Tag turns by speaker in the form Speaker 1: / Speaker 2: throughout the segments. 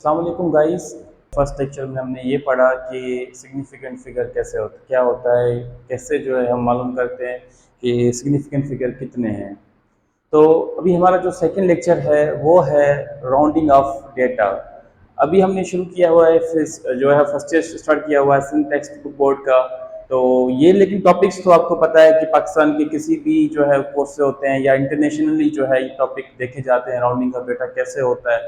Speaker 1: अस्सलाम वालेकुम guys. First lecture में हमने ये पढ़ा कि सिग्निफिकेंट फिगर कैसे होता क्या होता है, कैसे जो है हम मालूम करते हैं कि सिग्निफिकेंट फिगर कितने हैं। तो अभी हमारा जो सेकंड लेक्चर है वो है राउंडिंग ऑफ डेटा। अभी हमने शुरू किया हुआ है, फिर जो है फर्स्ट ईयर स्टार्ट किया हुआ है सिंध टेक्स्ट बुक बोर्ड का। तो ये लेकिन टॉपिक्स तो आपको पता है कि पाकिस्तान के किसी भी जो है कोर्स से होते हैं या इंटरनेशनली जो है ये टॉपिक देखे जाते हैं, राउंडिंग ऑफ डेटा कैसे होता है।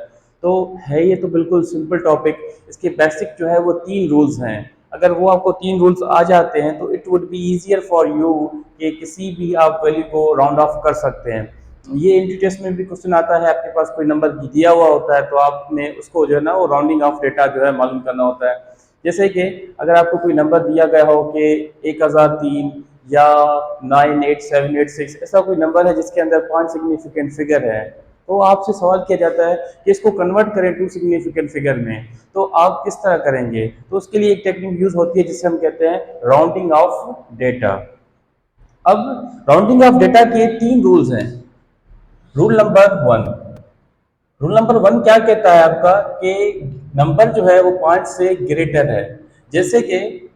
Speaker 1: तो है ये तो बिल्कुल सिंपल टॉपिक। इसके बेसिक जो है वो 3 रूल्स हैं। अगर वो आपको 3 रूल्स आ जाते हैं तो it would be easier for you कि किसी भी आप वैल्यू को राउंड ऑफ कर सकते हैं। ये एंट्री टेस्ट में भी क्वेश्चन आता है, आपके पास कोई नंबर दिया हुआ होता है तो आपने उसको जो है ना वो राउंडिंग ऑफ डेटा जो है मालूम करना होता है। जैसे कि अगर आपको कोई नंबर दिया गया हो कि 1003 या 98786, ऐसा कोई नंबर है जिसके अंदर 5 सिग्निफिकेंट फिगर है, तो आपसे सवाल किया जाता है कि इसको कन्वर्ट करें 2 सिग्निफिकेंट फिगर में, तो आप किस तरह करेंगे। तो उसके लिए एक टेक्निक यूज होती है जिसे हम कहते हैं राउंडिंग ऑफ डेटा। अब राउंडिंग ऑफ डेटा के 3 रूल्स हैं। रूल नंबर 1 क्या कहता है आपका कि नंबर जो है वो 5 से ग्रेटर है। जैसे कि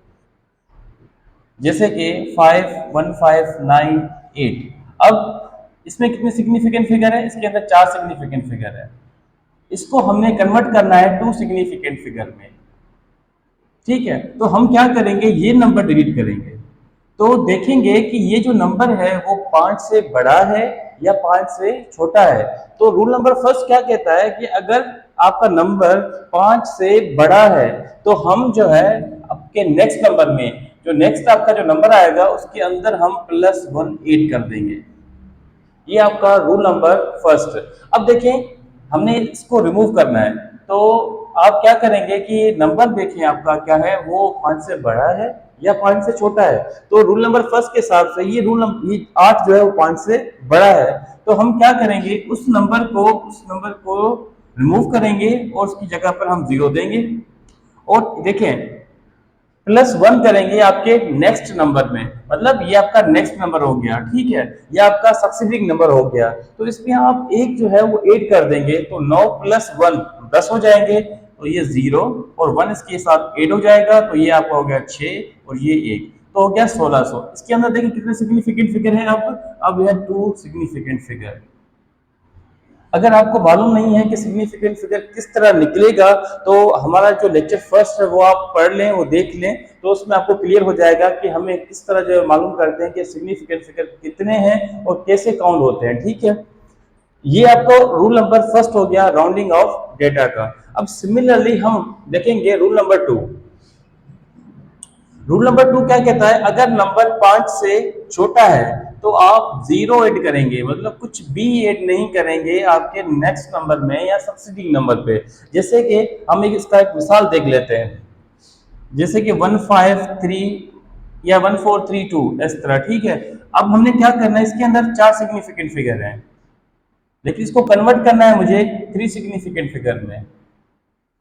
Speaker 1: जैसे कि 51598। अब इसमें कितने सिग्निफिकेंट फिगर है, इसके अंदर 4 सिग्निफिकेंट फिगर है। इसको हमने कन्वर्ट करना है 2 सिग्निफिकेंट फिगर में। ठीक है, तो हम क्या करेंगे, ये नंबर डिलीट करेंगे। तो देखेंगे कि ये जो नंबर है वो 5 से बड़ा है या 5 से छोटा है। तो रूल नंबर फर्स्ट क्या कहता है कि अगर आपका नंबर 5 से बड़ा है तो हम जो है आपके नेक्स्ट नंबर में, जो नेक्स्ट आपका जो नंबर आएगा उसके अंदर हम +1 ऐड कर देंगे। ये आपका रूल नंबर फर्स्ट। अब देखें, हमने इसको रिमूव करना है, तो आप क्या करेंगे कि नंबर देखें आपका क्या है, वो 5 से बड़ा है या 5 से छोटा है। तो रूल नंबर फर्स्ट के हिसाब से ये ये 8 जो है वो 5 से बड़ा है। तो हम क्या करेंगे, उस नंबर को रिमूव करेंगे और उसकी जगह पर हम 0 देंगे। और देखें, +1 करेंगे आपके नेक्स्ट नंबर में, मतलब ये आपका नेक्स्ट नंबर हो गया। ठीक है, ये आपका सक्सीडिंग नंबर हो गया। तो इसमें आप एक जो है वो ऐड कर देंगे, तो 9 + 1 10 हो जाएंगे, तो ये 0 और 1 इसके साथ ऐड हो जाएगा, तो ये आपका हो गया 6 और ये 1, तो हो गया 1600। इसके अंदर देखिए कितने सिग्निफिकेंट फिगर है। अब यह 2 सिग्निफिकेंट फिगर। अगर आपको मालूम नहीं है कि सिग्निफिकेंट फिगर किस तरह निकलेगा, तो हमारा जो लेक्चर फर्स्ट है वो आप पढ़ लें, वो देख लें, तो उसमें आपको क्लियर हो जाएगा कि हमें किस तरह जो मालूम करते हैं कि सिग्निफिकेंट फिगर कितने हैं और कैसे काउंट होते हैं। ठीक है, ये आपको रूल नंबर फर्स्ट हो गया राउंडिंग ऑफ डेटा का। अब सिमिलरली हम देखेंगे रूल नंबर 2 क्या कहता है, अगर नंबर 5 से छोटा है तो आप 0 ऐड करेंगे, मतलब कुछ भी ऐड नहीं करेंगे आपके नेक्स्ट नंबर में या सक्सीडिंग नंबर पे। जैसे कि हम इसका एक मिसाल देख लेते हैं, जैसे कि 153 या 1432 इस तरह। ठीक है, अब हमने क्या करना है, इसके अंदर 4 सिग्निफिकेंट फिगर हैं, लेकिन इसको कन्वर्ट करना है मुझे 3 सिग्निफिकेंट फिगर में।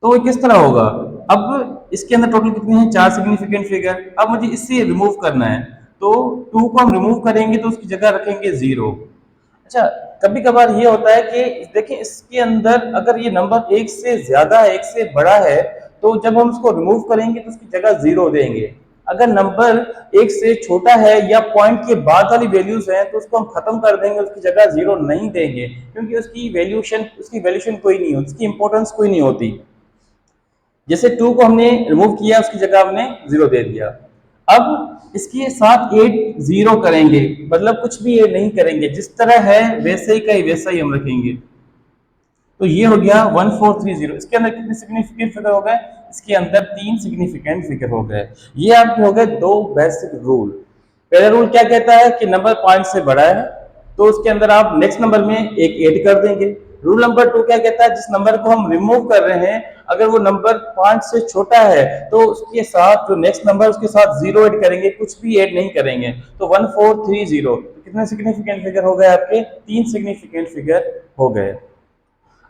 Speaker 1: तो ये किस तरह होगा, अब इसके अंदर टोटल कितने हैं, 4 सिग्निफिकेंट फिगर। अब मुझे इससे रिमूव करना है, तो 2 को हम रिमूव करेंगे तो उसकी जगह रखेंगे 0। अच्छा, कभी कभार ये होता है कि देखिए इसके अंदर अगर ये नंबर 1 से ज्यादा है, 1 से बड़ा है, तो जब हम उसको रिमूव करेंगे तो उसकी जगह 0 देंगे। अगर नंबर 1 से छोटा है या पॉइंट के बाद वाली वैल्यूज हैं तो उसको हम खत्म कर देंगे, उसकी जगह 0 नहीं देंगे, क्योंकि उसकी वैल्यूशन कोई नहीं होती, उसकी इंपॉर्टेंस कोई नहीं होती। जैसे 2 को हमने रिमूव किया, उसकी जगह हमने 0 दे दिया। अब इसके साथ 8 0 करेंगे, मतलब कुछ भी ऐड नहीं करेंगे, जिस तरह है वैसे ही का वैसा ही हम रखेंगे। तो ये हो गया 1430। इसके अंदर कितने सिग्निफिकेंट फिगर हो गए, इसके अंदर 3 सिग्निफिकेंट फिगर हो गए। ये आपके हो गए 2 बेसिक रूल। पहला रूल क्या कहता है कि नंबर 5 से बड़ा है तो उसके अंदर आप नेक्स्ट नंबर में एक ऐड कर देंगे। रूल नंबर 2 क्या कहता है, जिस नंबर को हम रिमूव कर रहे हैं अगर वो नंबर 5 से छोटा है तो उसके साथ जो नेक्स्ट नंबर उसके साथ 0 ऐड करेंगे, कुछ भी ऐड नहीं करेंगे। तो 1430, तो कितने सिग्निफिकेंट फिगर हो गए आपके, 3 सिग्निफिकेंट फिगर हो गए।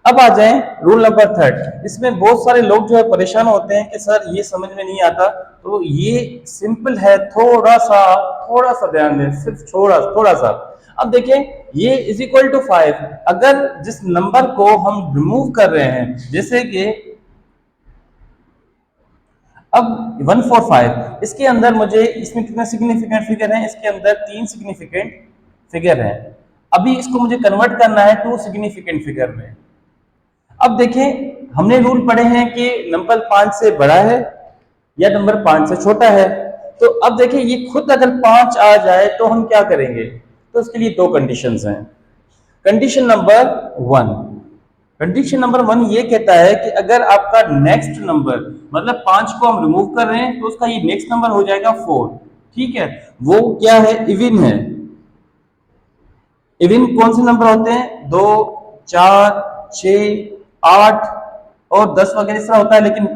Speaker 1: अब आ जाएं रूल नंबर 3। इसमें बहुत सारे लोग जो है परेशान होते हैं कि सर ये समझ में नहीं आता, तो ये सिंपल है, थोड़ा सा ध्यान दें, सिर्फ थोड़ा सा। अब देखें, ये = 5। अगर जिस नंबर को हम रिमूव कर रहे हैं, जैसे कि अब 145 इसके अंदर मुझे, इसमें कितने सिग्निफिकेंट फिगर हैं, इसके अंदर 3 सिग्निफिकेंट फिगर हैं। अभी इसको मुझे कन्वर्ट करना है 2 सिग्निफिकेंट फिगर में। अब देखें, हमने रूल पढ़े हैं कि नंबर 5 से बड़ा है या नंबर 5 से छोटा है। तो अब देखिए, ये खुद अगर 5 आ जाए तो हम क्या करेंगे? तो इसके लिए 2 कंडीशंस हैं। कंडीशन नंबर 1, कंडीशन नंबर 1 ये कहता है कि अगर आपका नेक्स्ट नंबर, मतलब 5 को हम रिमूव कर रहे हैं तो उसका ये नेक्स्ट नंबर हो जाएगा 4। ठीक है, वो क्या है? इविन है। इविन कौन से नंबर होते हैं? 2, 4, 6, 8 और 10 वगैरह इस तरह होता है। लेकिन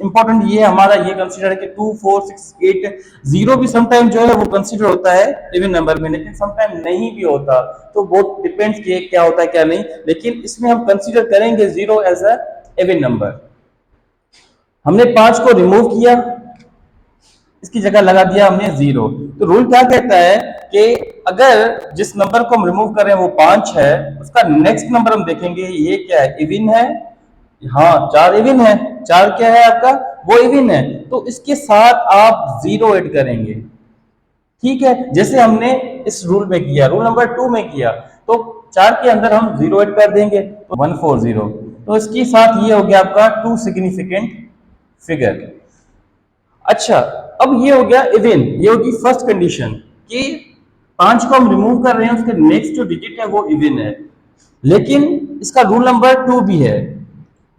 Speaker 1: इंपॉर्टेंट ये हमारा ये कंसीडर है कि 2, 4, 6, 8, 0 भी समटाइम जो है वो कंसीडर होता है इवन नंबर में, लेकिन समटाइम नहीं भी होता। तो बहुत डिपेंड्स कि क्या होता है क्या नहीं, लेकिन इसमें हम कंसीडर करेंगे 0 एज अ इवन नंबर। हमने 5 को रिमूव किया, इसकी जगह लगा दिया हमने 0। तो रूल क्या कहता है कि अगर जिस नंबर को हम रिमूव कर रहे हैं वो 5 है, उसका नेक्स्ट नंबर हम देखेंगे ये क्या है? इविन है। हाँ, 4 इविन है। 4 क्या है आपका? वो इविन है। तो इसके साथ आप 0 ऐड करेंगे। ठीक है, जैसे हमने इस रूल में किया, रूल नंबर 2 में किया, तो 4 के अंदर हम 0 ऐड कर देंगे, तो 140। तो इसके साथ ये हो गया आपका 2 सिग्निफिकेंट फिगर। अच्छा, अब ये हो गया इवन, ये होगी फर्स्ट कंडीशन कि 5 को हम रिमूव कर रहे हैं, उसके नेक्स्ट जो डिजिट है वो इवन है। लेकिन इसका रूल नंबर 2 भी है।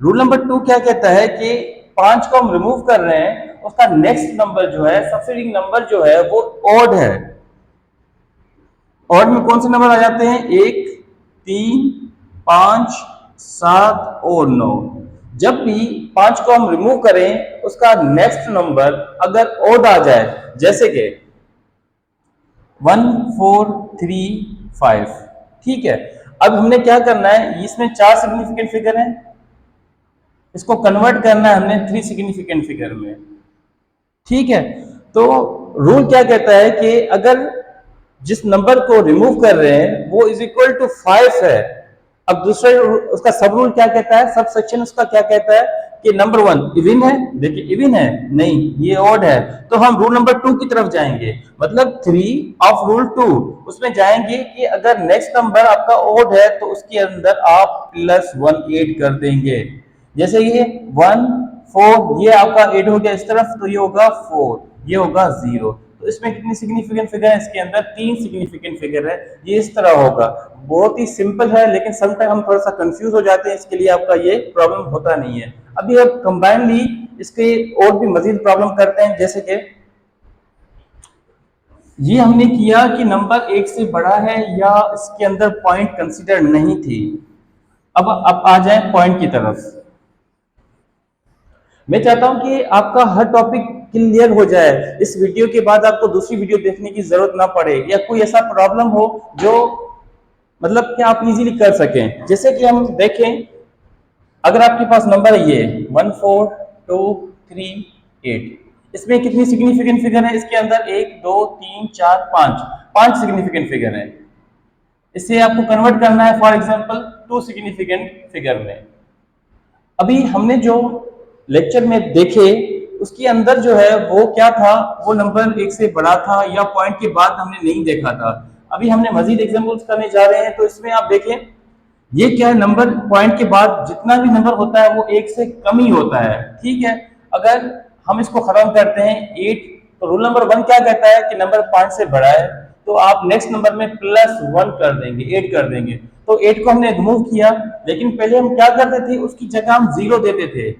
Speaker 1: रूल नंबर 2 क्या कहता है कि 5 को हम रिमूव कर रहे हैं, उसका नेक्स्ट नंबर जो है, सक्सीडिंग नंबर जो है वो ऑड है। ऑड में कौन से नंबर आ जाते हैं? 1, 3, 5, 7 और 9। जब भी 5 को हम रिमूव करें, उसका नेक्स्ट नंबर अगर ऑड आ जाए, जैसे कि 1, 4, 3, 5। ठीक है, अब हमने क्या करना है, इसमें 4 सिग्निफिकेंट फिगर हैं, इसको कन्वर्ट करना है हमने 3 सिग्निफिकेंट फिगर में। ठीक है, तो रूल क्या कहता है कि अगर जिस नंबर को रिमूव कर रहे हैं वो इज इक्वल टू 5 है। अब दूसरा उसका सब रूल क्या कहता है, सब सेक्शन उसका क्या कहता है कि नंबर 1 इविन है। देखिए, इविन है नहीं, ये ऑड है। तो हम रूल नंबर 2 की तरफ जाएंगे, मतलब 3 ऑफ रूल 2 उसमें जाएंगे कि अगर नेक्स्ट नंबर आपका ऑड है तो उसके अंदर आप +1 ऐड कर देंगे। जैसे ये 1, 4, ये आपका 8 हो गया इस तरफ, तो ये होगा 4, ये होगा 0। तो इसमें कितनी सिग्निफिकेंट फिगर है? इसके अंदर 3 सिग्निफिकेंट फिगर है। ये इस तरह होगा। बहुत ही सिंपल है, लेकिन समटाइम हम थोड़ा सा कंफ्यूज हो जाते हैं, इसके लिए आपका ये प्रॉब्लम होता नहीं है। अभी अब कंबाइनली इसके और भी मजीद प्रॉब्लम करते हैं, जैसे कि ये हमने किया कि नंबर 1 से बड़ा है या इसके अंदर पॉइंट कंसीडर नहीं थी। अब आ जाए पॉइंट की तरफ। मैं चाहता हूं कि आपका हर टॉपिक क्लियर हो जाए, इस वीडियो के बाद आपको दूसरी वीडियो देखने की जरूरत ना पड़े, या कोई ऐसा प्रॉब्लम हो जो मतलब कि आप इजीली कर सकें। जैसे कि हम देखें, अगर आपके पास नंबर है ये 1, 4, 2, 3, 8, इसमें कितनी सिग्निफिकेंट फिगर है? इसके अंदर 1, 2, 3, 4, 5 सिग्निफिकेंट फिगर है। इससे आपको कन्वर्ट करना है फॉर एग्जांपल 2 सिग्निफिकेंट फिगर में। अभी हमने जो लेक्चर में देखे उसके अंदर जो है वो क्या था, वो नंबर 1 से बड़ा था या पॉइंट के बाद हमने नहीं देखा था। अभी हमने मजीद एग्जांपल्स करने जा रहे हैं, तो इसमें आप देखें ये क्या है, नंबर पॉइंट के बाद जितना भी नंबर होता है वो 1 से कम ही होता है। ठीक है, अगर हम इसको खत्म करते हैं 8, तो रूल नंबर 1 क्या कहता है कि नंबर 5 से बड़ा है, तो आप नेक्स्ट नंबर में +1 कर देंगे, 8 कर देंगे। तो 8 को हमने रिमूव किया, लेकिन पहले हम क्या करते थे, उसकी जगह हम 0 देते थे।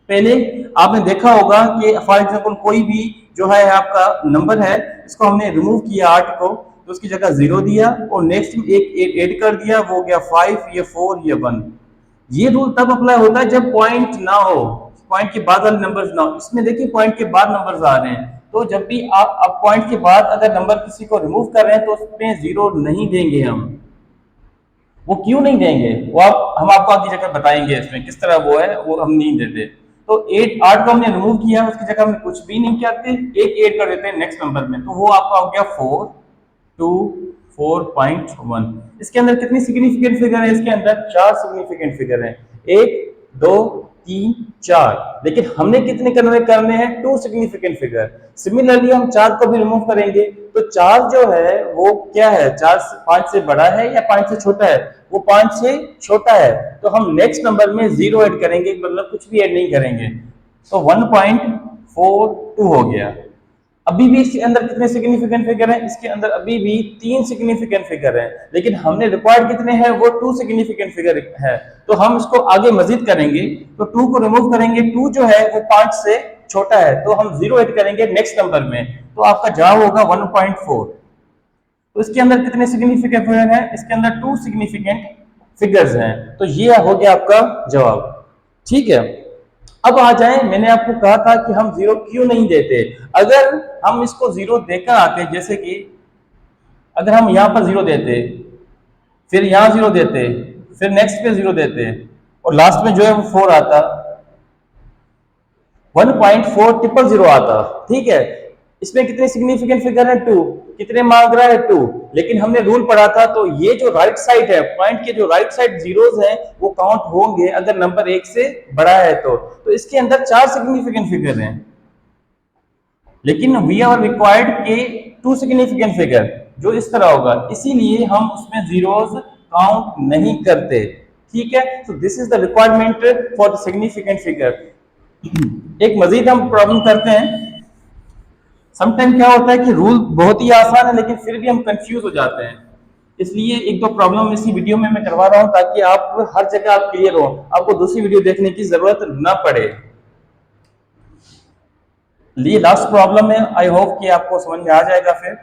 Speaker 1: पहले आपने देखा होगा कि फॉर एग्जांपल कोई भी जो है आपका नंबर है, इसको हमने रिमूव किया 8 को, तो उसकी जगह 0 दिया और नेक्स्ट में एक ऐड कर दिया, वो हो गया 5, ये 4, ये 1। ये रूल तब अप्लाई होता है जब पॉइंट ना हो, पॉइंट के बाद वाले नंबर्स ना हो। इसमें देखिए पॉइंट के बाद नंबर्स आ रहे हैं, तो जब भी आप पॉइंट के बाद अगर नंबर किसी को रिमूव कर रहे हैं तो उसमें 0 नहीं देंगे हम। वो क्यों नहीं देंगे, वो हम आपको आगे जगह बताएंगे इसमें किस तरह वो है, वो हम नहीं देते। तो 8 को हमने रिमूव किया, उसकी जगह हम कुछ भी नहीं करते, एक ऐड कर देते हैं नेक्स्ट नंबर में, तो वो आपका हो गया 4, 2, 4.1। इसके अंदर कितनी सिग्निफिकेंट फिगर है? इसके अंदर 4 सिग्निफिकेंट फिगर है, 1, 2, 3 4, लेकिन हमने कितने करने हैं, 2 सिग्निफिकेंट फिगर। सिमिलरली हम 4 को भी रिमूव करेंगे तो 4 जो है वो क्या है, 4 5 से बड़ा है या 5 से छोटा है, वो 5 से छोटा है। तो हम नेक्स्ट नंबर में 0 ऐड करेंगे, मतलब कुछ भी ऐड नहीं करेंगे, तो 1.42 हो गया। अभी भी इसके अंदर कितने सिग्निफिकेंट फिगर हैं, इसके अंदर अभी भी 3 सिग्निफिकेंट फिगर हैं, लेकिन हमने रिक्वायर्ड कितने हैं, वो 2 सिग्निफिकेंट फिगर है। तो हम इसको आगे मजीद करेंगे, तो 2 को रिमूव करेंगे, 2 जो है वो 5 से छोटा है, तो हम 0 ऐड करेंगे नेक्स्ट नंबर में, तो आपका जवाब होगा 1.4। तो इसके अंदर कितने सिग्निफिकेंट फिगर हैं, इसके अंदर 2 सिग्निफिकेंट फिगर्स हैं, तो ये हो गया आपका जवाब। ठीक है, अब आ जाए, मैंने आपको कहा था कि हम 0 क्यों नहीं देते। अगर हम इसको 0 देकर आते, जैसे कि अगर हम यहां पर 0 देते, फिर यहां 0 देते, फिर नेक्स्ट पे 0 देते, और लास्ट में जो है वो 4 आता, 1.4000 आता। ठीक है, इसमें कितने सिग्निफिकेंट फिगर है, 2, कितने मांग रहा है, 2, लेकिन हमने रूल पढ़ा था, तो ये जो राइट साइड है, पॉइंट के जो राइट साइड जीरोस हैं वो काउंट होंगे अगर नंबर 1 से बड़ा है तो इसके अंदर 4 सिग्निफिकेंट फिगर हैं, लेकिन वी आर रिक्वायर्ड के 2 सिग्निफिकेंट फिगर जो इस तरह होगा, इसीलिए हम उसमें जीरोस काउंट नहीं करते। ठीक है, तो this is the requirement for the significant figure. एक मजीद हम प्रॉब्लम करते हैं। समटाइम क्या होता है कि रूल बहुत ही आसान है, लेकिन फिर भी हम कंफ्यूज हो जाते हैं, इसलिए एक दो प्रॉब्लम इसी वीडियो में मैं करवा रहा हूं, ताकि आप हर जगह आप क्लियर हो, आपको दूसरी वीडियो देखने की जरूरत ना पड़े। लिए लास्ट प्रॉब्लम है, आई होप कि आपको समझ में आ जाएगा फिर।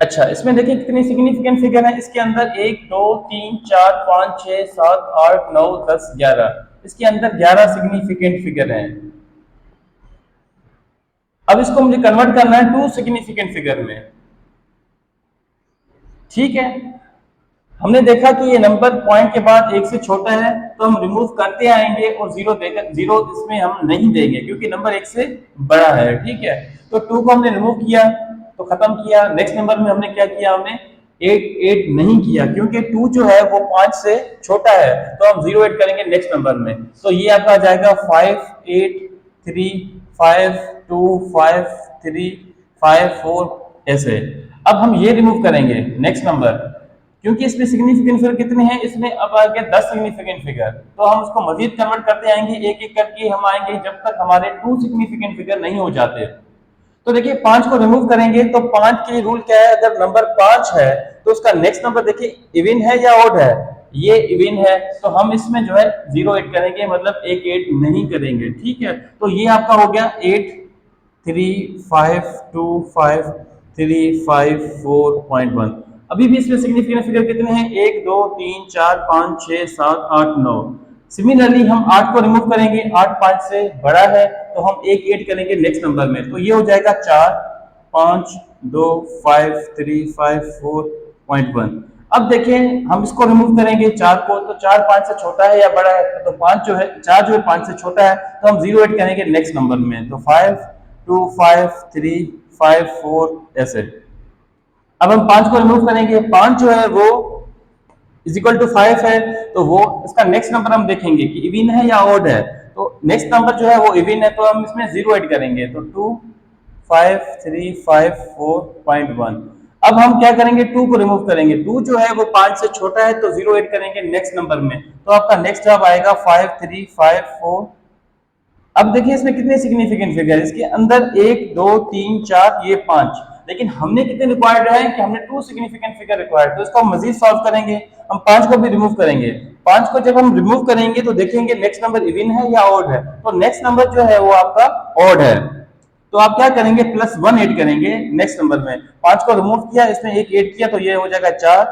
Speaker 1: अच्छा, इसमें देखिए कितनी सिग्निफिकेंट फिगर है, इसके अंदर 1 2 3 4 5 6 7 8 9 10 11, इसके अंदर 11 सिग्निफिकेंट फिगर हैं। अब इसको मुझे कन्वर्ट करना है 2 सिग्निफिकेंट फिगर में। ठीक है, हमने देखा कि ये नंबर पॉइंट के बाद 1 से छोटा है, तो हम रिमूव करते आएंगे और 0 देकर 0 इसमें हम नहीं देंगे क्योंकि नंबर 1 से बड़ा है। ठीक है, तो 2 को हमने रिमूव किया तो खत्म किया। नेक्स्ट नंबर में हमने क्या किया, हमने 8 नहीं किया क्योंकि 2 जो है वो 5 से छोटा है, तो हम 0 ऐड करेंगे नेक्स्ट नंबर में, तो ये आपका आ जाएगा 5 8 3 5 2 5 3 5 4 ऐसे। अब हम ये रिमूव करेंगे नेक्स्ट नंबर, क्योंकि इसमें सिग्निफिकेंट फिगर कितने हैं, इसमें अब आ गया 10 सिग्निफिकेंट फिगर, तो हम उसको मजीद कन्वर्ट करते आएंगे, एक एक करके हम आएंगे जब तक हमारे 2 सिग्निफिकेंट फिगर नहीं हो जाते। तो देखिए 5 को रिमूव करेंगे तो 5 के रूल क्या है, अगर नंबर 5 है तो उसका नेक्स्ट नंबर देखिए इवन है या ऑड है, ये इवन है, तो हम इसमें जो है 0 ऐड करेंगे, मतलब एक ऐड नहीं करेंगे। ठीक है, तो ये आपका हो गया 8 3 5 2 5 3 5 4.1। अभी भी इसमें सिग्निफिकेंट फिगर कितने हैं, 1 2 3 4 5 6 7 8 9। सिमिलरली हम 8 को रिमूव करेंगे, 8 5 से बड़ा है, तो हम एक ऐड करेंगे नेक्स्ट नंबर में, तो ये हो जाएगा 4 5 2 5 3 5 4.1। अब देखें हम इसको रिमूव करेंगे 4 को, तो 4 5 से छोटा है या बड़ा है, तो 5 जो है 4 जो है 5 से छोटा है, तो हम 0 ऐड करेंगे नेक्स्ट नंबर में, तो 5 2 5 3 5 4 ऐसे। अब हम 5 को रिमूव करेंगे, 5 जो है वो इज इक्वल टू 5 है, तो वो इसका नेक्स्ट नंबर हम देखेंगे कि इवन है या ऑड है, तो नेक्स्ट नंबर जो है वो इवन है, तो हम इसमें 0 ऐड करेंगे, तो 2 5 3 5 4.1। अब हम क्या करेंगे, 2 को रिमूव करेंगे, 2 जो है वो 5 से छोटा है, तो 0 ऐड करेंगे नेक्स्ट नंबर में, तो आपका नेक्स्ट जवाब आएगा 5 3 5 4। अब देखिए इसमें कितने सिग्निफिकेंट फिगर है, इसके अंदर 1 2 3 4 ये 5, लेकिन हमने कितने रिक्वायर्ड है कि हमने 2 सिग्निफिकेंट फिगर रिक्वायर्ड, तो इसको हम मजीद सॉल्व करेंगे, हम 5 को भी रिमूव करेंगे। 5 को जब हम रिमूव करेंगे तो देखेंगे नेक्स्ट नंबर इवन है या ऑड है, तो नेक्स्ट नंबर जो है वो आपका ऑड है, तो आप क्या करेंगे, +1 ऐड करेंगे नेक्स्ट नंबर में। 5 को रिमूव किया, इसमें एक ऐड किया, तो ये हो जाएगा 4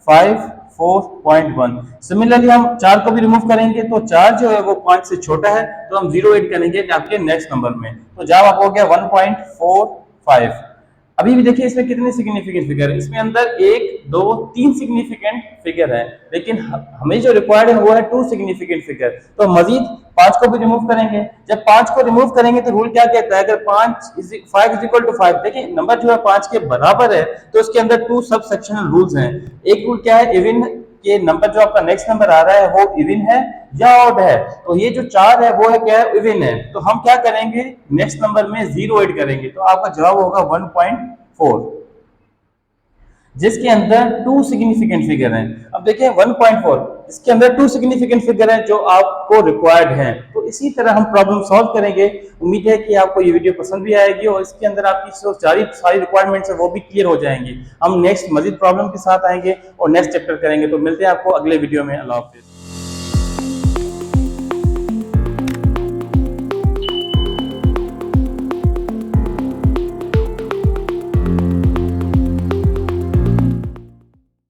Speaker 1: 5 4.1। सिमिलरली हम 4 को भी रिमूव करेंगे, तो 4 जो है वो 5 से छोटा है, तो हम 0 ऐड करेंगे आपके नेक्स्ट नंबर में, तो जवाब आपको हो गया 1.45। अभी भी देखिए इसमें कितने सिग्निफिकेंट फिगर है, इसमें अंदर 1 2 3 सिग्निफिकेंट फिगर है, लेकिन हमें जो रिक्वायर्ड है वो है 2 सिग्निफिकेंट फिगर, तो मजीद 5 को भी रिमूव करेंगे। जब 5 को रिमूव करेंगे तो रूल क्या कहता है, अगर 5 इज इक्वल टू 5, देखिए नंबर जो है 5 के बराबर है तो उसके अंदर 2 सब सेक्शनल रूल्स हैं। एक रूल क्या है, इवन के नंबर जो आपका नेक्स्ट नंबर आ रहा है वो इवन है या ऑड है। तो ये जो 4 है वो है क्या है, इवन है। तो हम क्या करेंगे, नेक्स्ट नंबर में 0 ऐड करेंगे तो आपका जवाब होगा 1.4, जिसके अंदर 2 सिग्निफिकेंट फिगर हैं। अब देखिए 1.4 इसके अंदर 2 सिग्निफिकेंट फिगर हैं जो आपको रिक्वायर्ड हैं। तो इसी तरह हम प्रॉब्लम सॉल्व करेंगे। उम्मीद है कि आपको ये वीडियो पसंद भी आएगी और इसके अंदर आपकी जो सारी रिक्वायरमेंट्स है वो भी क्लियर हो जाएंगी। हम नेक्स्ट मजीद प्रॉब्लम के साथ आएंगे और नेक्स्ट चैप्टर करेंगे। तो मिलते हैं आपको अगले वीडियो में। अल्लाह हाफिज।